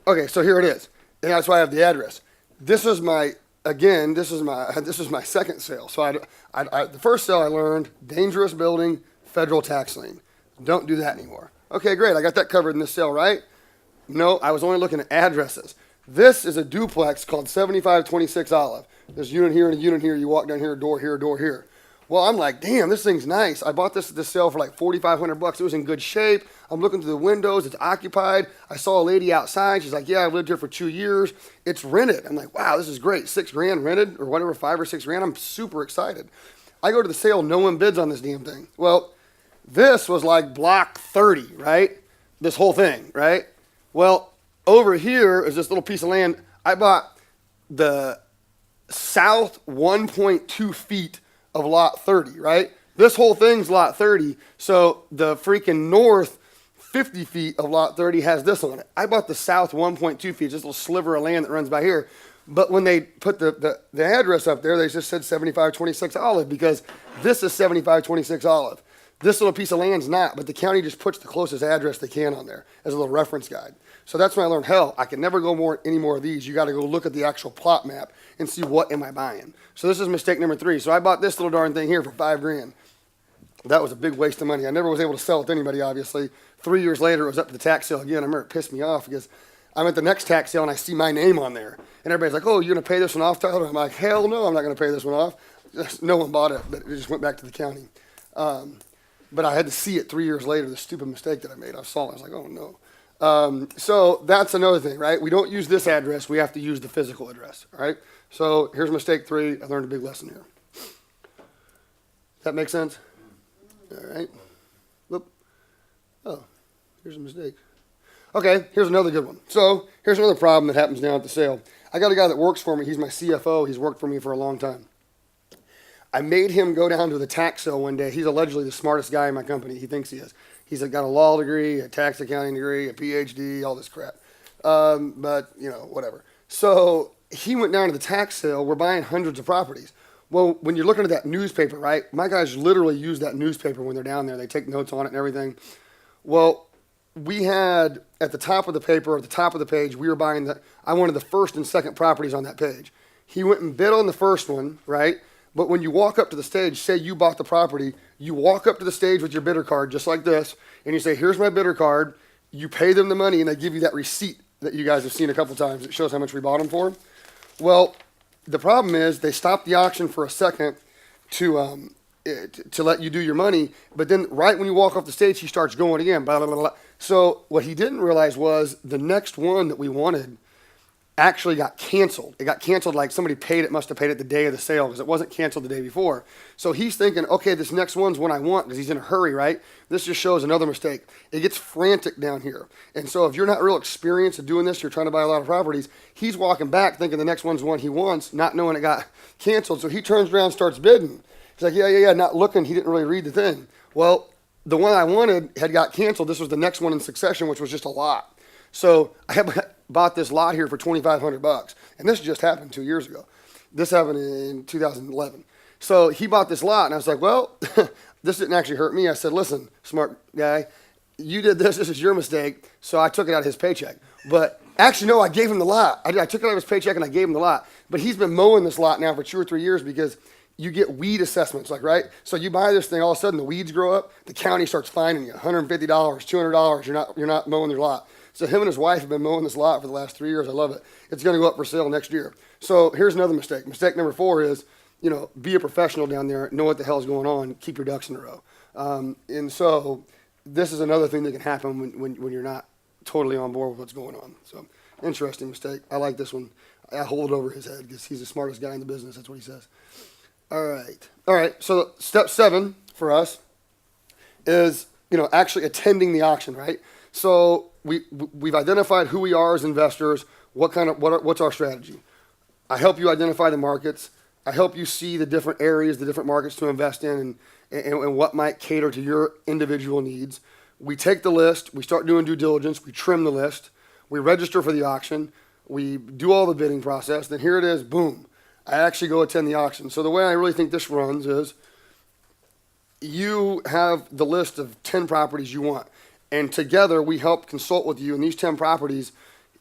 Okay, so here it is, and that's why I have the address. This is my again. This is my second sale. So the first sale I learned dangerous building, federal tax lien. Don't do that anymore. Okay, great. I got that covered in this sale, right? No, I was only looking at addresses. This is a duplex called 7526 Olive. There's a unit here and a unit here. You walk down here, a door here, a door here. Well, I'm like, damn, this thing's nice. I bought this at this sale for like $4,500. It was in good shape. I'm looking through the windows. It's occupied. I saw a lady outside. She's like, yeah, I've lived here for 2 years. It's rented. I'm like, wow, this is great. $6,000 rented or whatever, 5 or 6 grand. I'm super excited. I go to the sale. No one bids on this damn thing. Well, this was like block 30, right? This whole thing, right? Well, over here is this little piece of land. I bought the south 1.2 feet of lot 30, right? This whole thing's lot 30. So the freaking north 50 feet of lot 30 has this on it. I bought the south 1.2 feet, this little sliver of land that runs by here. But when they put the address up there, they just said 7526 Olive because this is 7526 Olive. This little piece of land's not, but the county just puts the closest address they can on there as a little reference guide. So that's when I learned, hell, I can never go any more of these. You got to go look at the actual plot map and see what am I buying. So this is mistake number 3. So I bought this little darn thing here for $5 grand. That was a big waste of money. I never was able to sell it to anybody, obviously. 3 years later, it was up to the tax sale again. I remember it pissed me off because I'm at the next tax sale and I see my name on there. And everybody's like, oh, you're going to pay this one off, Tyler? I'm like, hell no, I'm not going to pay this one off. No one bought it, but it just went back to the county. But I had to see it 3 years later, the stupid mistake that I made. I saw it. I was like, oh, no. So that's another thing, right? We don't use this address. We have to use the physical address, all right? So here's mistake 3. I learned a big lesson here. Does that make sense? All right. Whoop. Oh, here's a mistake. Okay, here's another good one. So here's another problem that happens now at the sale. I got a guy that works for me. He's my CFO. He's worked for me for a long time. I made him go down to the tax sale one day. He's allegedly the smartest guy in my company. He thinks he is. He's got a law degree, a tax accounting degree, a PhD, all this crap. But, you know, whatever. So he went down to the tax sale. We're buying hundreds of properties. Well, when you're looking at that newspaper, right, my guys literally use that newspaper when they're down there. They take notes on it and everything. Well, we had at the top of the paper, at the top of the page, we were buying I wanted the first and second properties on that page. He went and bid on the first one, right? But when you walk up to the stage, say you bought the property, you walk up to the stage with your bidder card just like this, and you say, here's my bidder card. You pay them the money, and they give you that receipt that you guys have seen a couple times. It shows how much we bought them for. Well, the problem is they stopped the auction for a second to let you do your money, but then right when you walk off the stage, he starts going again, blah, blah, blah, blah. So what he didn't realize was the next one that we wanted actually got canceled. It got canceled like somebody must have paid it the day of the sale because it wasn't canceled the day before. So he's thinking, okay, this next one's one I want because he's in a hurry, right? This just shows another mistake. It gets frantic down here. And so if you're not real experienced at doing this, you're trying to buy a lot of properties, he's walking back thinking the next one's one he wants, not knowing it got canceled. So he turns around and starts bidding. He's like, yeah, not looking. He didn't really read the thing. Well, the one I wanted had got canceled. This was the next one in succession, which was just a lot. So I have bought this lot here for $2,500, and this just happened 2 years ago. This happened in 2011. So he bought this lot, and I was like, well, this didn't actually hurt me. I said, listen, smart guy, you did this. This is your mistake. So I took it out of his paycheck. But actually, no, I gave him the lot. I took it out of his paycheck, and I gave him the lot. But he's been mowing this lot now for 2 or 3 years because you get weed assessments, like, right? So you buy this thing, all of a sudden the weeds grow up. The county starts fining you $150, $200. You're not mowing their lot. So him and his wife have been mowing this lot for the last 3 years. I love it. It's going to go up for sale next year. So here's another mistake. Mistake number 4 is, be a professional down there. Know what the hell's going on. Keep your ducks in a row. And so this is another thing that can happen when you're not totally on board with what's going on. So interesting mistake. I like this one. I hold it over his head because he's the smartest guy in the business. That's what he says. All right. So step 7 for us is, actually attending the auction, right? So we've identified who we are as investors. What's our strategy? I help you identify the markets. I help you see the different areas, the different markets to invest in, and what might cater to your individual needs. We take the list. We start doing due diligence. We trim the list. We register for the auction. We do all the bidding process. Then here it is. Boom. I actually go attend the auction. So the way I really think this runs is you have the list of 10 properties you want. And together we help consult with you. And these 10 properties,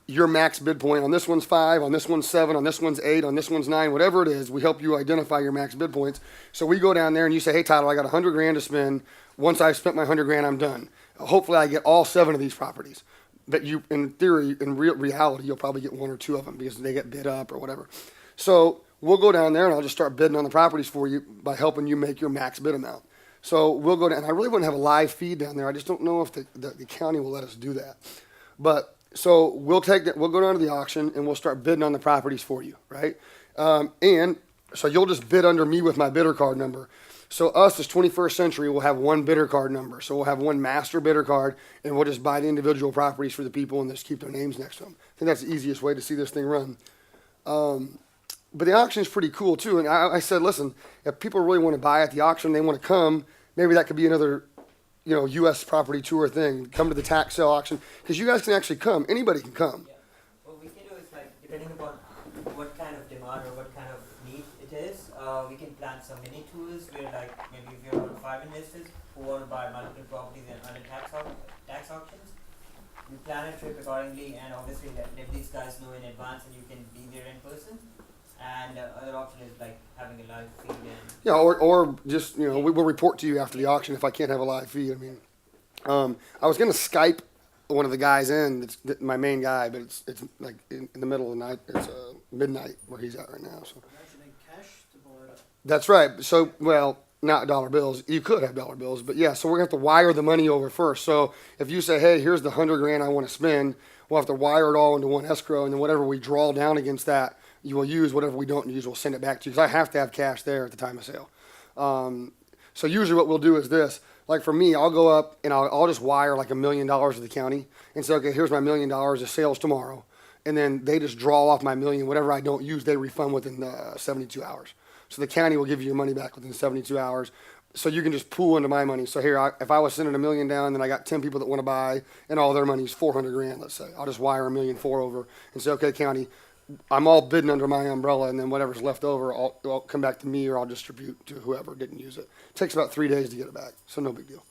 your max bid point. On this one's 5, on this one's 7, on this one's 8, on this one's 9, whatever it is. We help you identify your max bid points. So we go down there and you say, hey, Tyler, I got 100 grand to spend. Once I've spent my 100 grand, I'm done. Hopefully I get all 7 of these properties. But you, in theory, in reality, you'll probably get 1 or 2 of them because they get bid up or whatever. So we'll go down there and I'll just start bidding on the properties for you by helping you make your max bid amount. So we'll go down, and I really wouldn't have a live feed down there. I just don't know if the county will let us do that. But so we'll go down to the auction and we'll start bidding on the properties for you, right? And so you'll just bid under me with my bidder card number. So us as 21st Century will have one bidder card number. So we'll have one master bidder card, and we'll just buy the individual properties for the people and just keep their names next to them. I think that's the easiest way to see this thing run. But the auction is pretty cool too. And I said, listen, if people really want to buy at the auction, they want to come, maybe that could be another, U.S. property tour thing. Come to the tax sale auction, because you guys can actually come. Anybody can come. Yeah. What we can do is, like, depending upon what kind of demand or what kind of need it is, we can plan some mini tours where, like, maybe if you're around 5 investors who want to buy multiple properties and other tax auctions, we plan a trip accordingly, and obviously let these guys know in advance, and you can be there in person. And other option is like having a live feed. Yeah, or just, we will report to you after the auction if I can't have a live feed. I mean, I was going to Skype one of the guys in, it's my main guy, but it's like in the middle of the night. It's midnight where he's at right now. So Cash to buy it. That's right. So, well, not dollar bills. You could have dollar bills, but yeah, so we're going to have to wire the money over first. So if you say, hey, here's the 100 grand I want to spend, we'll have to wire it all into one escrow, and then whatever we draw down against that, you will use. Whatever we don't use, we'll send it back to you, because I have to have cash there at the time of sale. So usually what we'll do is this. Like for me, I'll go up and I'll just wire like $1 million to the county and say, okay, here's my $1 million of sales tomorrow. And then they just draw off my million. Whatever I don't use, they refund within 72 hours. So the county will give you your money back within 72 hours. So you can just pool into my money. So here, if I was sending $1 million down, then I got 10 people that want to buy, and all their money is 400 grand, let's say. I'll just wire $1.4 million over and say, okay, county, I'm all bidding under my umbrella, and then whatever's left over, I'll come back to me, or I'll distribute to whoever didn't use it. It takes about 3 days to get it back, so no big deal.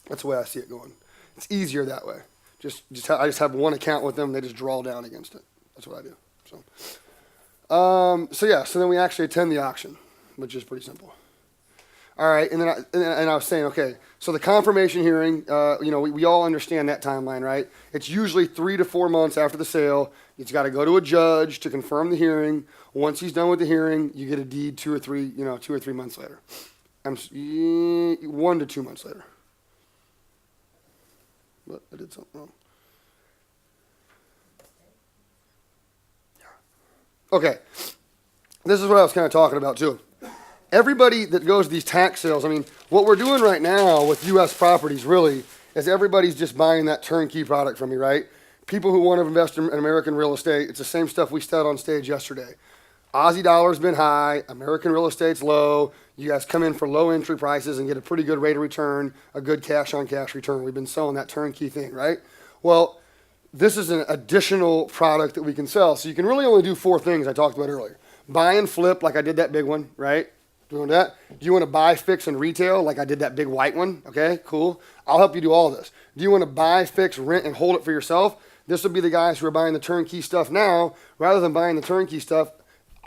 That's the way I see it going. It's easier that way. I just have one account with them. They just draw down against it. That's what I do. So then we actually attend the auction, which is pretty simple. All right, and then I was saying, okay, so the confirmation hearing, we all understand that timeline, right? It's usually 3 to 4 months after the sale. It's got to go to a judge to confirm the hearing. Once he's done with the hearing, you get a deed 2 or 3 months later. 1 to 2 months later. But I did something wrong. Okay, this is what I was kind of talking about too. Everybody that goes to these tax sales, I mean, what we're doing right now with U.S. properties really is everybody's just buying that turnkey product from me, right? People who want to invest in American real estate, it's the same stuff we said on stage yesterday. Aussie dollar's been high, American real estate's low. You guys come in for low entry prices and get a pretty good rate of return, a good cash on cash return. We've been selling that turnkey thing, right? Well, this is an additional product that we can sell. So you can really only do 4 things I talked about earlier. Buy and flip, like I did that big one, right? Doing that. Do you want to buy, fix, and retail, like I did that big white one? Okay, cool. I'll help you do all this. Do you want to buy, fix, rent, and hold it for yourself? This would be the guys who are buying the turnkey stuff now. Rather than buying the turnkey stuff,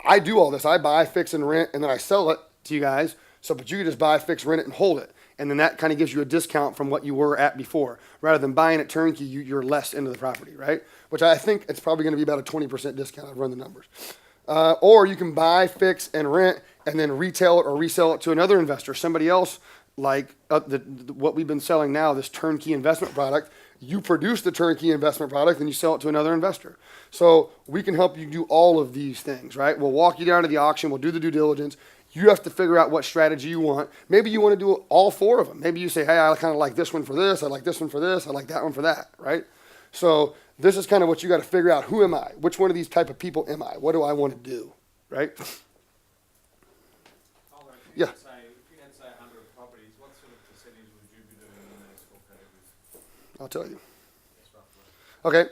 I do all this. I buy, fix, and rent, and then I sell it to you guys. But you can just buy, fix, rent it, and hold it. And then that kind of gives you a discount from what you were at before. Rather than buying it turnkey, you're less into the property, right? Which I think it's probably going to be about a 20% discount. I've run the numbers. Or you can buy, fix, and rent, and then retail it or resell it to another investor, somebody else, like what we've been selling now, this turnkey investment product. You produce the turnkey investment product, and you sell it to another investor. So we can help you do all of these things, right? We'll walk you down to the auction. We'll do the due diligence. You have to figure out what strategy you want. Maybe you want to do all 4 of them. Maybe you say, hey, I kind of like this one for this. I like this one for this. I like that one for that, right? So this is kind of what you got to figure out. Who am I? Which one of these type of people am I? What do I want to do, right? Yeah. If you had, say, 100 properties, what sort of percentage would you be doing in those 4 categories? I'll tell you. Yes, roughly. Okay.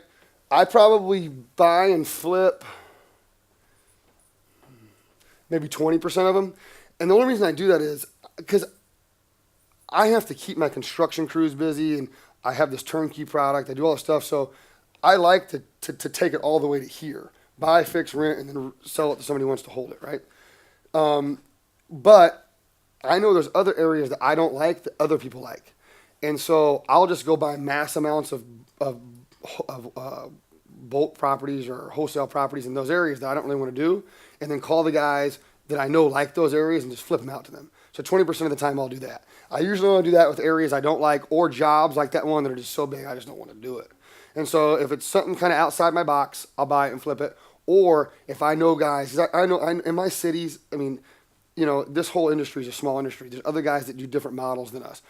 I probably buy and flip maybe 20% of them. And the only reason I do that is because I have to keep my construction crews busy, and I have this turnkey product. I do all this stuff. So I like to take it all the way to here, buy, fix, rent, and then sell it to somebody who wants to hold it, right? But I know there's other areas that I don't like that other people like. And so I'll just go buy mass amounts of bulk properties or wholesale properties in those areas that I don't really want to do, and then call the guys that I know like those areas and just flip them out to them. So 20% of the time I'll do that. I usually want to do that with areas I don't like or jobs like that one that are just so big I just don't want to do it. And so if it's something kind of outside my box, I'll buy it and flip it. Or if I know guys, 'cause I know in my cities, I mean, you know, this whole industry is a small industry. There's other guys that do different models than us.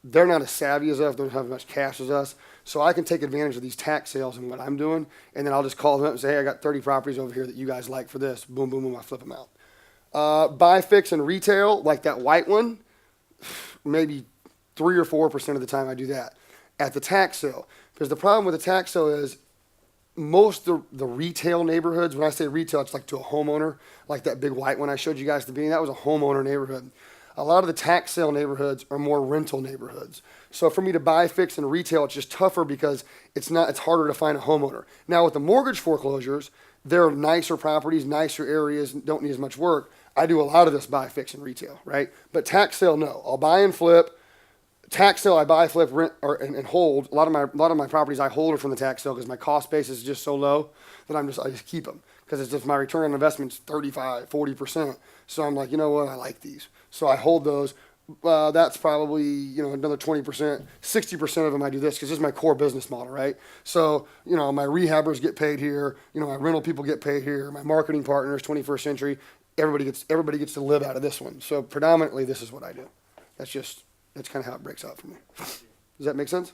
They're not as savvy as us. They don't have as much cash as us. So I can take advantage of these tax sales and what I'm doing. And then I'll just call them up and say, hey, I got 30 properties over here that you guys like for this. Boom, boom, boom. I flip them out. Buy, fix, and retail, like that white one, maybe 3 or 4% of the time I do that at the tax sale. Because the problem with the tax sale is most of the retail neighborhoods, when I say retail, it's like to a homeowner, like that big white one I showed you guys to be, that was a homeowner neighborhood. A lot of the tax sale neighborhoods are more rental neighborhoods. So for me to buy, fix, and retail, it's just tougher because it's harder to find a homeowner. Now with the mortgage foreclosures, they're nicer properties, nicer areas, don't need as much work. I do a lot of this buy, fix, and retail, right? But tax sale, no. I'll buy and flip. Tax sale, I buy, flip, rent, and hold. A lot of my properties I hold are from the tax sale because my cost basis is just so low that I just keep them because it's just my return on investment is 35, 40%. So I'm like, you know what? I like these, so I hold those. That's probably another 20%, 60% of them I do this because this is my core business model, right? So my rehabbers get paid here. My rental people get paid here. My marketing partners, 21st Century, everybody gets to live out of this one. So predominantly, this is what I do. That's kind of how it breaks out for me. Does that make sense?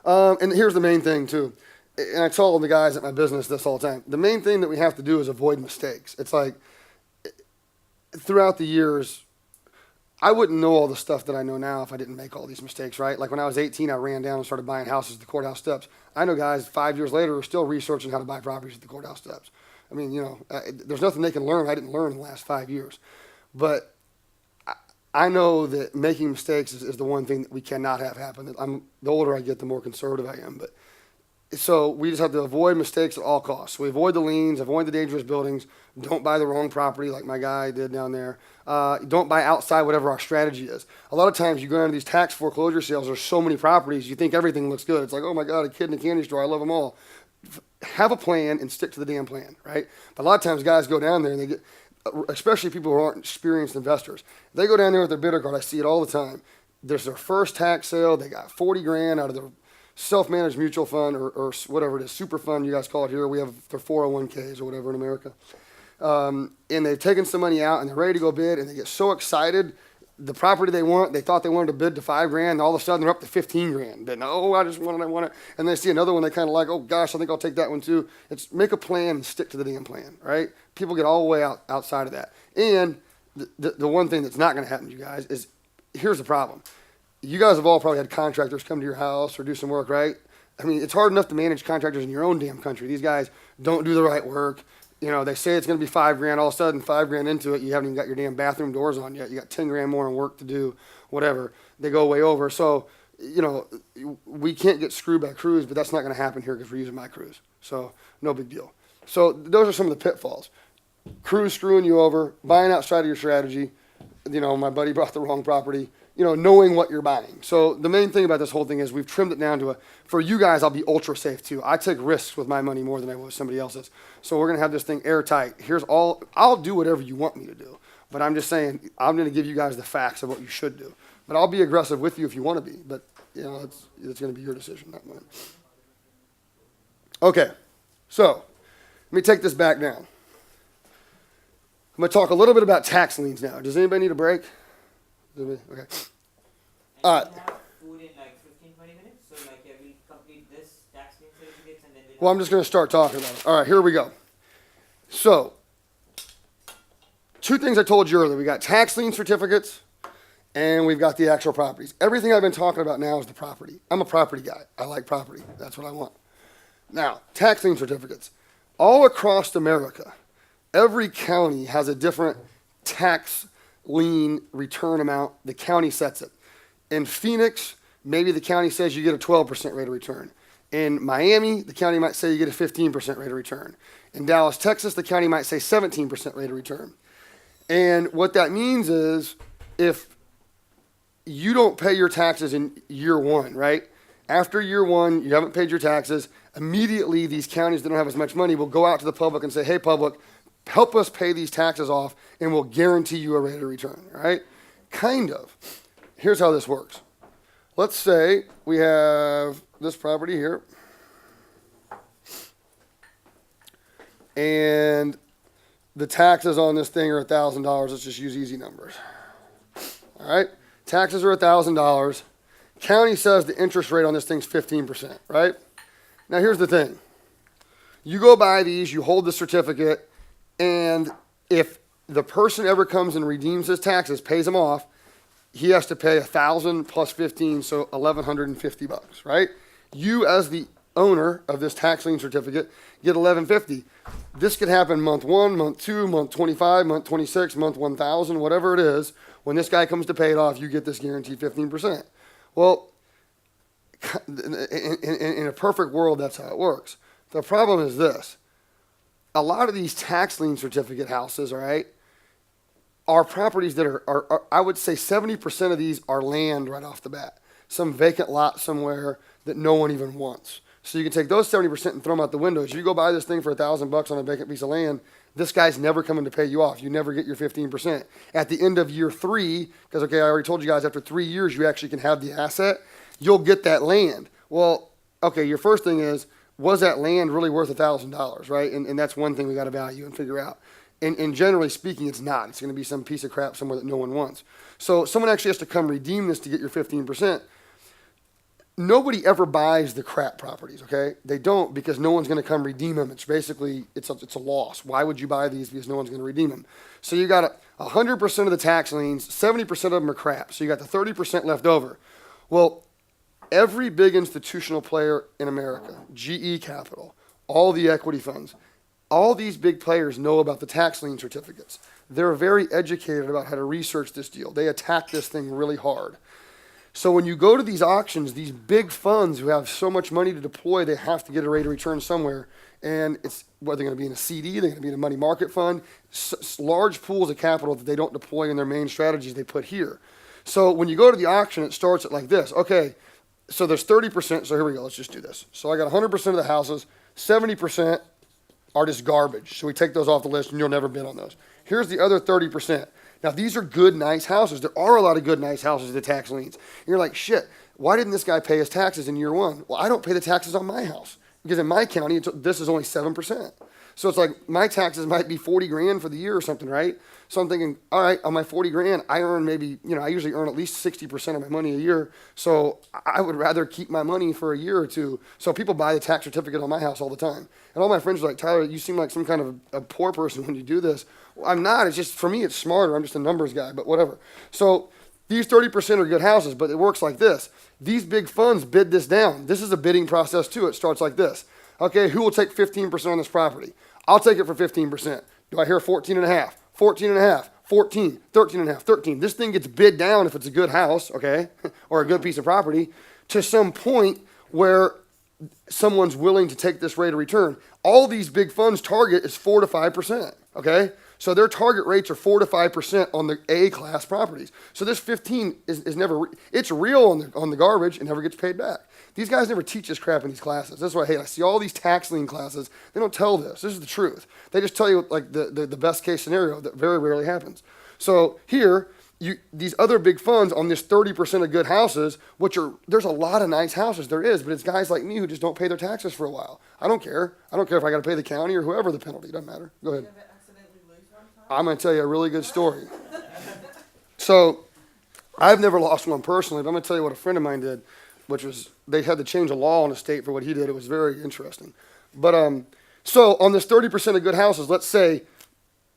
And here's the main thing, too. And I tell the guys at my business this all the time. The main thing that we have to do is avoid mistakes. It's like throughout the years, I wouldn't know all the stuff that I know now if I didn't make all these mistakes, right? Like when I was 18, I ran down and started buying houses at the courthouse steps. I know guys 5 years later are still researching how to buy properties at the courthouse steps. I mean, there's nothing they can learn I didn't learn in the last 5 years. But I know that making mistakes is the one thing that we cannot have happen. The older I get, the more conservative I am. But so we just have to avoid mistakes at all costs. So we avoid the liens, avoid the dangerous buildings. Don't buy the wrong property like my guy did down there. Don't buy outside whatever our strategy is. A lot of times you go into these tax foreclosure sales, there's so many properties, you think everything looks good. It's like, oh my God, a kid in a candy store, I love them all. Have a plan and stick to the damn plan, right? But a lot of times guys go down there and they get, especially people who aren't experienced investors, they go down there with their bidder card. I see it all the time. There's their first tax sale. They got 40 grand out of their self-managed mutual fund or whatever it is, super fund you guys call it here. We have their 401ks or whatever in America. And they've taken some money out and they're ready to go bid and they get so excited. The property they thought they wanted to bid to 5 grand, and all of a sudden they're up to 15 grand. Then, oh, I want it. And they see another one, they kind of like, oh gosh, I think I'll take that one too. It's make a plan and stick to the damn plan, right? People get all the way outside of that. And the one thing that's not going to happen to you guys is, here's the problem. You guys have all probably had contractors come to your house or do some work, right? I mean, it's hard enough to manage contractors in your own damn country. These guys don't do the right work. They say it's going to be 5 grand. All of a sudden, 5 grand into it, you haven't even got your damn bathroom doors on yet. You got 10 grand more in work to do, whatever. They go way over. So, we can't get screwed by crews, but that's not going to happen here because we're using my crews. So, no big deal. So, those are some of the pitfalls. Crews screwing you over, buying outside of your strategy. My buddy bought the wrong property. Knowing what you're buying. So the main thing about this whole thing is we've trimmed it down to for you guys, I'll be ultra safe too. I take risks with my money more than I will with somebody else's. So we're going to have this thing airtight. I'll do whatever you want me to do. But I'm just saying, I'm going to give you guys the facts of what you should do. But I'll be aggressive with you if you want to be. But, it's going to be your decision, not mine. Okay. So let me take this back down. I'm going to talk a little bit about tax liens now. Does anybody need a break? Okay. And we have food in like 15, 20 minutes. So we complete this tax lien certificates and then Well, I'm just going to start talking about it. All right, here we go. So, 2 things I told you earlier. We got tax lien certificates and we've got the actual properties. Everything I've been talking about now is the property. I'm a property guy. I like property. That's what I want. Now, tax lien certificates. All across America, every county has a different tax lien return amount. The county sets it. In Phoenix, maybe the county says you get a 12% rate of return. In Miami, the county might say you get a 15% rate of return. In Dallas, Texas, the county might say 17% rate of return. And what that means is if you don't pay your taxes in year one, right? After year one, you haven't paid your taxes. Immediately, these counties that don't have as much money will go out to the public and say, hey, public, help us pay these taxes off, and we'll guarantee you a rate of return, right? Kind of. Here's how this works. Let's say we have this property here, and the taxes on this thing are $1,000. Let's just use easy numbers. All right? Taxes are $1,000. County says the interest rate on this thing's 15%, right? Now, here's the thing. You go buy these, you hold the certificate, and if the person ever comes and redeems his taxes, pays them off, he has to pay $1,000 plus 15, so $1,150, right? You, as the owner of this tax lien certificate, get $1,150. This could happen month 1, month 2, month 25, month 26, month 1,000, whatever it is. When this guy comes to pay it off, you get this guaranteed 15%. Well, in a perfect world, that's how it works. The problem is this. A lot of these tax lien certificate houses, all right, are properties that are I would say 70% of these are land right off the bat. Some vacant lot somewhere that no one even wants. So you can take those 70% and throw them out the window. If you go buy this thing for $1,000 on a vacant piece of land, this guy's never coming to pay you off. You never get your 15%. At the end of year 3, because, okay, I already told you guys after 3 years you actually can have the asset, you'll get that land. Well, okay, your first thing is, was that land really worth $1,000, right? And that's one thing we got to value and figure out. And generally speaking, it's not. It's going to be some piece of crap somewhere that no one wants. So someone actually has to come redeem this to get your 15%. Nobody ever buys the crap properties, okay? They don't, because no one's going to come redeem them. It's basically, it's a loss. Why would you buy these? Because no one's going to redeem them. So you got 100% of the tax liens, 70% of them are crap. So you got the 30% left over. Well, every big institutional player in America, GE Capital, all the equity funds, all these big players know about the tax lien certificates. They're very educated about how to research this deal. They attack this thing really hard. So when you go to these auctions, these big funds who have so much money to deploy, they have to get a rate of return somewhere. And it's whether they're going to be in a CD, they're going to be in a money market fund, large pools of capital that they don't deploy in their main strategies they put here. So when you go to the auction, it starts at like this. Okay, so there's 30%. So here we go. Let's just do this. So I got 100% of the houses, 70% are just garbage. So we take those off the list and you'll never bid on those. Here's the other 30%. Now, these are good, nice houses. There are a lot of good, nice houses, the tax liens. And you're like, shit, why didn't this guy pay his taxes in year 1? Well, I don't pay the taxes on my house because in my county, this is only 7%. So it's like my taxes might be 40 grand for the year or something, right? So I'm thinking, all right, on my 40 grand, I earn maybe, I usually earn at least 60% of my money a year. So I would rather keep my money for a year or two. So people buy the tax certificate on my house all the time. And all my friends are like, Tyler, you seem like some kind of a poor person when you do this. Well, I'm not. It's just, for me, it's smarter. I'm just a numbers guy, but whatever. So these 30% are good houses, but it works like this. These big funds bid this down. This is a bidding process too. It starts like this. Okay, who will take 15% on this property? I'll take it for 15%. Do I hear 14 and a half, 14 and a half, 14, 13 and a half, 13? This thing gets bid down if it's a good house, okay, or a good piece of property, to some point where someone's willing to take this rate of return. All these big funds target is 4 to 5%, okay? So their target rates are 4 to 5% on the A-class properties. So this 15 is never, it's real on the garbage and never gets paid back. These guys never teach this crap in these classes. That's why I hate. I see all these tax lien classes. They don't tell this. This is the truth. They just tell you like the best case scenario that very rarely happens. So here, these other big funds on this 30% of good houses, there's a lot of nice houses, there is, but it's guys like me who just don't pay their taxes for a while. I don't care. I don't care if I got to pay the county or whoever the penalty. It doesn't matter. Go ahead. I'm going to tell you a really good story. So I've never lost one personally, but I'm going to tell you what a friend of mine did, which was they had to change a law in a state for what he did. It was very interesting. But so on this 30% of good houses, let's say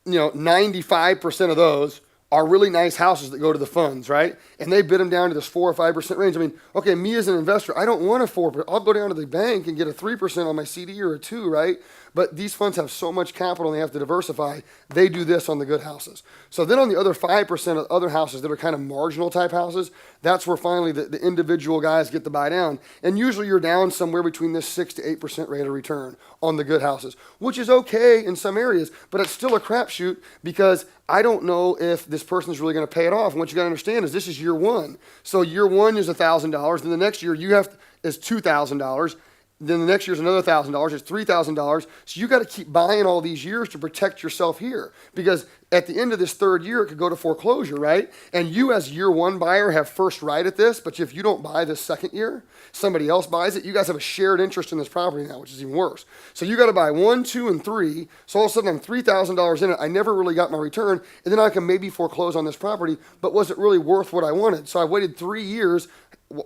95% of those are really nice houses that go to the funds, right? And they bid them down to this 4 or 5% range. I mean, okay, me as an investor, I don't want a 4%. I'll go down to the bank and get a 3% on my CD or a 2, right? But these funds have so much capital and they have to diversify. They do this on the good houses. So then on the other 5% of other houses that are kind of marginal type houses, that's where finally the individual guys get to buy down. And usually you're down somewhere between this 6 to 8% rate of return on the good houses, which is okay in some areas, but it's still a crapshoot because I don't know if this person's really going to pay it off. And what you got to understand is this is year one. So year one is $1,000. Then the next year is $2,000. Then the next year's another $1,000. It's $3,000. So you got to keep buying all these years to protect yourself here, because at the end of this third year, it could go to foreclosure, right? And you as year one buyer have first right at this, but if you don't buy this second year, somebody else buys it, you guys have a shared interest in this property now, which is even worse. So you got to buy 1, 2, and 3. So all of a sudden I'm $3,000 in it. I never really got my return, and then I can maybe foreclose on this property, but was it really worth what I wanted? So I waited 3 years.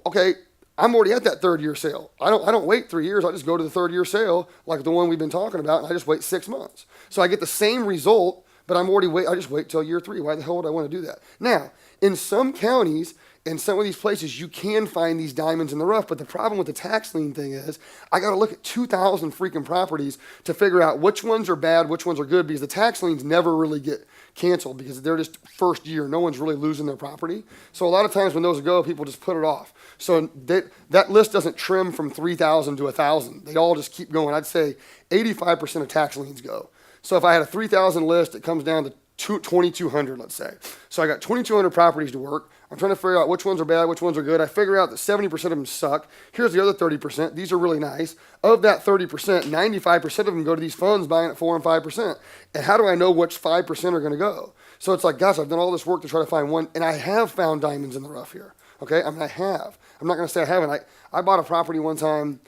Okay, I'm already at that third year sale. I don't wait 3 years. I just go to the third year sale, like the one we've been talking about, and I just wait 6 months. So I get the same result, but I just wait till year 3. Why the hell would I want to do that? Now, in some counties, in some of these places, you can find these diamonds in the rough, but the problem with the tax lien thing is I got to look at 2,000 freaking properties to figure out which ones are bad, which ones are good, because the tax liens never really get canceled because they're just first year. No one's really losing their property. So a lot of times when those go, people just put it off. So that list doesn't trim from 3,000 to 1,000. They all just keep going. I'd say 85% of tax liens go. So if I had a 3,000 list, it comes down to 2,200, let's say. So I got 2,200 properties to work. I'm trying to figure out which ones are bad, which ones are good. I figure out that 70% of them suck. Here's the other 30%. These are really nice. Of that 30%, 95% of them go to these funds buying at 4 and 5%. And how do I know which 5% are going to go? So it's like, gosh, I've done all this work to try to find one, and I have found diamonds in the rough here. Okay, I mean, I have. I'm not going to say I haven't. I bought a property one time,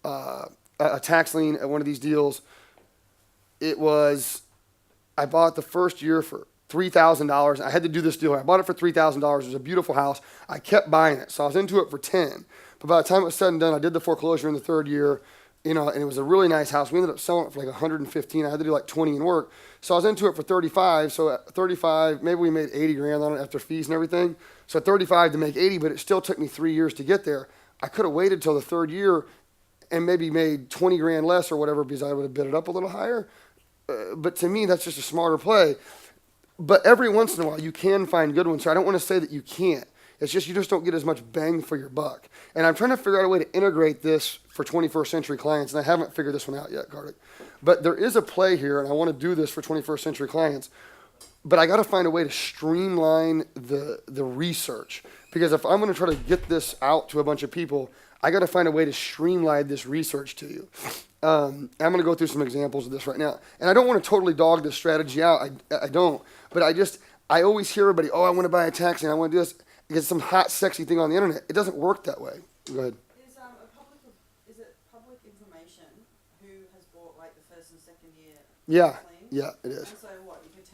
a tax lien at one of these deals. I bought the first year for $3,000. I had to do this deal. I bought it for $3,000. It was a beautiful house. I kept buying it, so I was into it for 10. But by the time it was said and done, I did the foreclosure in the third year, and it was a really nice house. We ended up selling it for like 115. I had to do like 20 in work. So I was into it for 35. So at 35, maybe we made 80 grand on it after fees and everything. So at 35 to make 80, but it still took me 3 years to get there. I could have waited till the third year and maybe made 20 grand less or whatever because I would have bid it up a little higher. But to me, that's just a smarter play. But every once in a while, you can find good ones. So I don't want to say that you can't. It's just you just don't get as much bang for your buck. And I'm trying to figure out a way to integrate this for 21st century clients, and I haven't figured this one out yet, Kartik. But there is a play here, and I want to do this for 21st century clients. But I got to find a way to streamline the research. Because if I'm going to try to get this out to a bunch of people, I got to find a way to streamline this research to you. I'm going to go through some examples of this right now. And I don't want to totally dog this strategy out. I don't. But I always hear everybody, I want to buy a taxi and I want to do this. It's some hot, sexy thing on the internet. It doesn't work that way. Go ahead. Is it public information who has bought like the first and second year? Yeah. Clean? Yeah, it is. And so what, you could,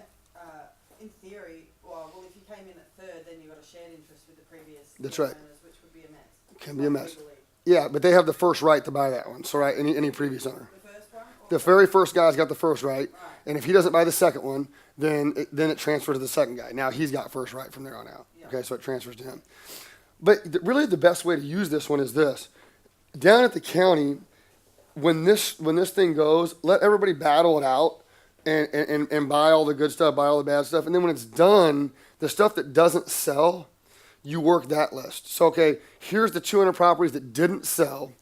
in theory, well, if you came in at third, then you got a shared interest with the previous That's right. owners, which would be a mess. Can be a mess. Legally. Yeah, but they have the first right to buy that one. So, right, any previous owner. The first one? The very first guy's got the first right. And if he doesn't buy the second one, then it transfers to the second guy. Now he's got first right from there on out. Yeah. Okay, so it transfers to him. But really the best way to use this one is this. Down at the county, when this thing goes, let everybody battle it out and buy all the good stuff, buy all the bad stuff. And then when it's done, the stuff that doesn't sell, you work that list. So, okay, here's the 200 properties that didn't sell.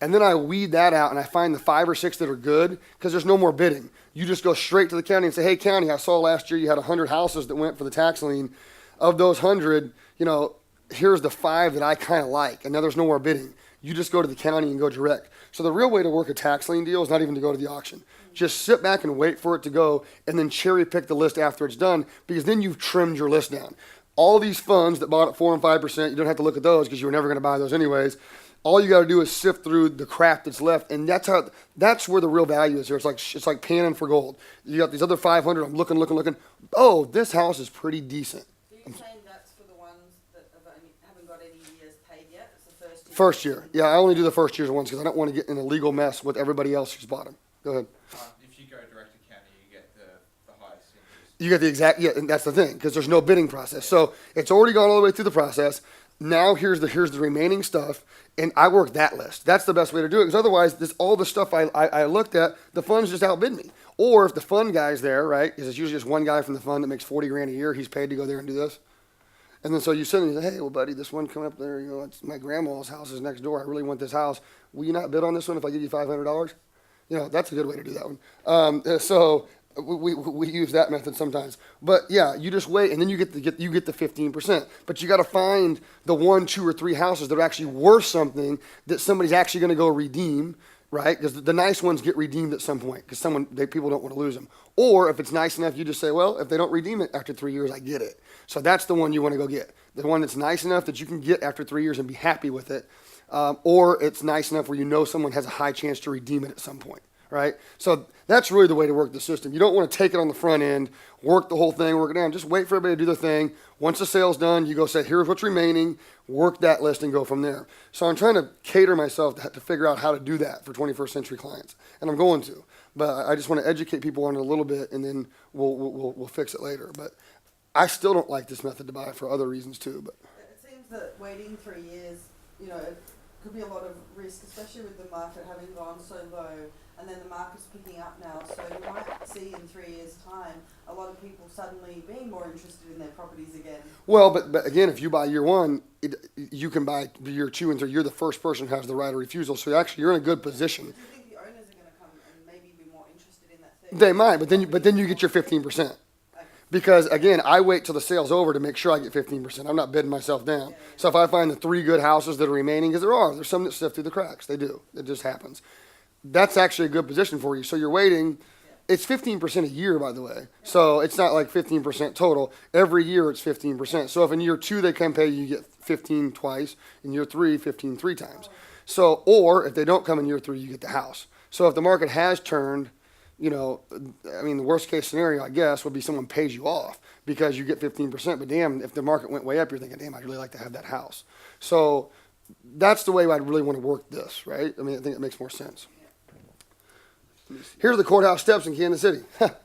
And then I weed that out and I find the 5 or 6 that are good because there's no more bidding. You just go straight to the county and say, hey, county, I saw last year you had 100 houses that went for the tax lien. Of those 100, here's the 5 that I kind of like. And now there's no more bidding. You just go to the county and go direct. So the real way to work a tax lien deal is not even to go to the auction. Just sit back and wait for it to go and then cherry pick the list after it's done because then you've trimmed your list down. All these funds that bought at 4 and 5%, you don't have to look at those because you were never going to buy those anyways. All you got to do is sift through the crap that's left, and that's where the real value is here. It's like panning for gold. You got these other 500. I'm looking. Oh, this house is pretty decent. So you're saying that's for the ones that haven't got any years paid yet? It's the first year? First year. Yeah, I only do the first year's ones because I don't want to get in a legal mess with everybody else who's bought them. Go ahead. If you go direct to county, you get the highest interest. You get the exact, and that's the thing, because there's no bidding process. So it's already gone all the way through the process. now here's the remaining stuff, and I work that list. That's the best way to do it, because otherwise, all the stuff I looked at, the funds just outbid me. Or if the fund guy's there, right, because it's usually just one guy from the fund that makes 40 grand a year, he's paid to go there and do this. And then so you send him, you say, hey, well, buddy, this one coming up there, you know, it's my grandma's house is next door. I really want this house. Will you not bid on this one if I give you $500? You know, that's a good way to do that one. So we use that method sometimes. But yeah, you just wait, and then you get the 15%. But you got to find the 1, 2, or 3 houses that are actually worth something that somebody's actually going to go redeem, right? Because the nice ones get redeemed at some point because people don't want to lose them. Or if it's nice enough, you just say, well, if they don't redeem it after 3 years, I get it. So that's the one you want to go get. The one that's nice enough that you can get after 3 years and be happy with it. Or it's nice enough where you know someone has a high chance to redeem it at some point, right? So that's really the way to work the system. You don't want to take it on the front end, work the whole thing, work it down. Just wait for everybody to do their thing. Once the sale's done, you go say, here's what's remaining, work that list and go from there. So I'm trying to cater myself to figure out how to do that for 21st century clients. And I'm going to. But I just want to educate people on it a little bit, and then we'll fix it later. But I still don't like this method to buy for other reasons too. But It seems that waiting 3 years, you know, it could be a lot of risk, especially with the market having gone so low, and then the market's picking up now. So you might see in 3 years' time a lot of people suddenly being more interested in their properties again. well, but again, if you buy year one, you can buy year 2 and 3. You're the first person who has the right of refusal. So actually, you're in a good position. Do you think the owners are going to come and maybe be more interested in that third? They might, but then you get your 15%. Because again, I wait till the sale's over to make sure I get 15%. I'm not bidding myself down. So if I find the 3 good houses that are remaining, because there's some that sift through the cracks. They do. It just happens. That's actually a good position for you. So you're waiting. It's 15% a year, by the way. So it's not like 15% total. Every year it's 15%. So if in year 2 they come pay you, get 15 twice. In year 3, 15 3 times. So, or if they don't come in year 3, you get the house. So if the market has turned, you know, I mean, the worst case scenario, I guess, would be someone pays you off because you get 15%. But damn, if the market went way up, you're thinking, damn, I'd really like to have that house. So that's the way I'd really want to work this, right? I mean, I think it makes more sense. Here's the courthouse steps in Kansas City.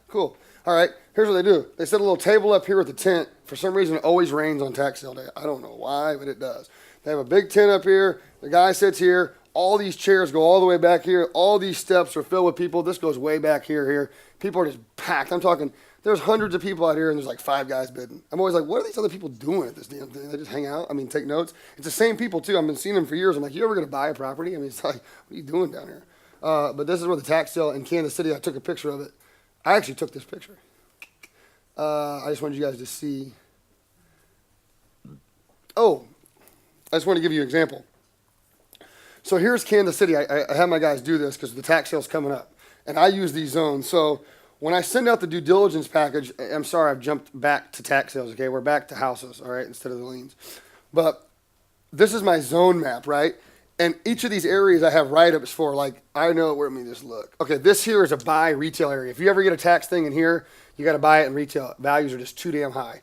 Cool. All right. Here's what they do. They set a little table up here with a tent. For some reason, it always rains on tax sale day. I don't know why, but it does. They have a big tent up here. The guy sits here. All these chairs go all the way back here. All these steps are filled with people. This goes way back here. People are just packed. I'm talking, there's hundreds of people out here, and there's like 5 guys bidding. I'm always like, what are these other people doing at this damn thing? They just hang out? I mean, take notes? It's the same people, too. I've been seeing them for years. I'm like, you ever going to buy a property? I mean, it's like, what are you doing down here? But this is where the tax sale in Kansas City, I took a picture of it. I actually took this picture. I just wanted you guys to see. Oh, I just want to give you an example. So here's Kansas City. I have my guys do this because the tax sale's coming up. And I use these zones. So when I send out the due diligence package, I'm sorry, I've jumped back to tax sales, okay? We're back to houses, all right, instead of the liens. But this is my zone map, right? And each of these areas I have write-ups for, like, I know where, let me just look. Okay, this here is a buy retail area. If you ever get a tax thing in here, you got to buy it in retail. Values are just too damn high.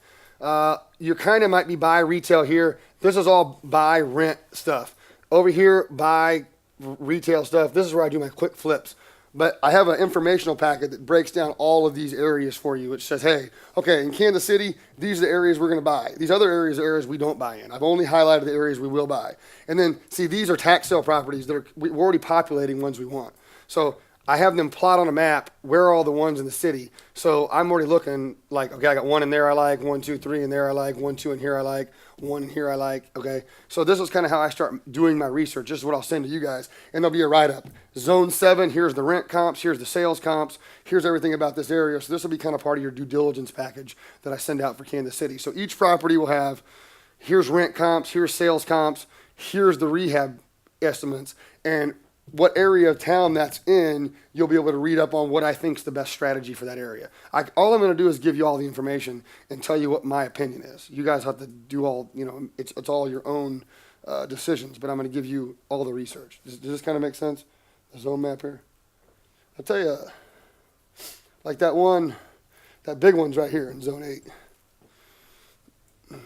You kind of might be buy retail here. This is all buy rent stuff. Over here, buy retail stuff. This is where I do my quick flips. But I have an informational packet that breaks down all of these areas for you, which says, hey, okay, in Kansas City, these are the areas we're going to buy. These other areas are areas we don't buy in. I've only highlighted the areas we will buy. And then, see, these are tax sale properties that we're already populating ones we want. So I have them plot on a map where are all the ones in the city. So I'm already looking like, okay, I got 1 in there I like, 1, 2, 3 in there I like, 1, 2 in here I like, 1 in here I like, okay? So this is kind of how I start doing my research. This is what I'll send to you guys, and there'll be a write-up. Zone 7, here's the rent comps, here's the sales comps, here's everything about this area. So this will be kind of part of your due diligence package that I send out for Kansas City. So each property will have, here's rent comps, here's sales comps, here's the rehab estimates, and what area of town that's in, you'll be able to read up on what I think is the best strategy for that area. All I'm going to do is give you all the information and tell you what my opinion is. You guys have to do all, you know, it's all your own decisions, but I'm going to give you all the research. Does this kind of make sense? The zone map here? I'll tell you, like that big one's right here in zone 8.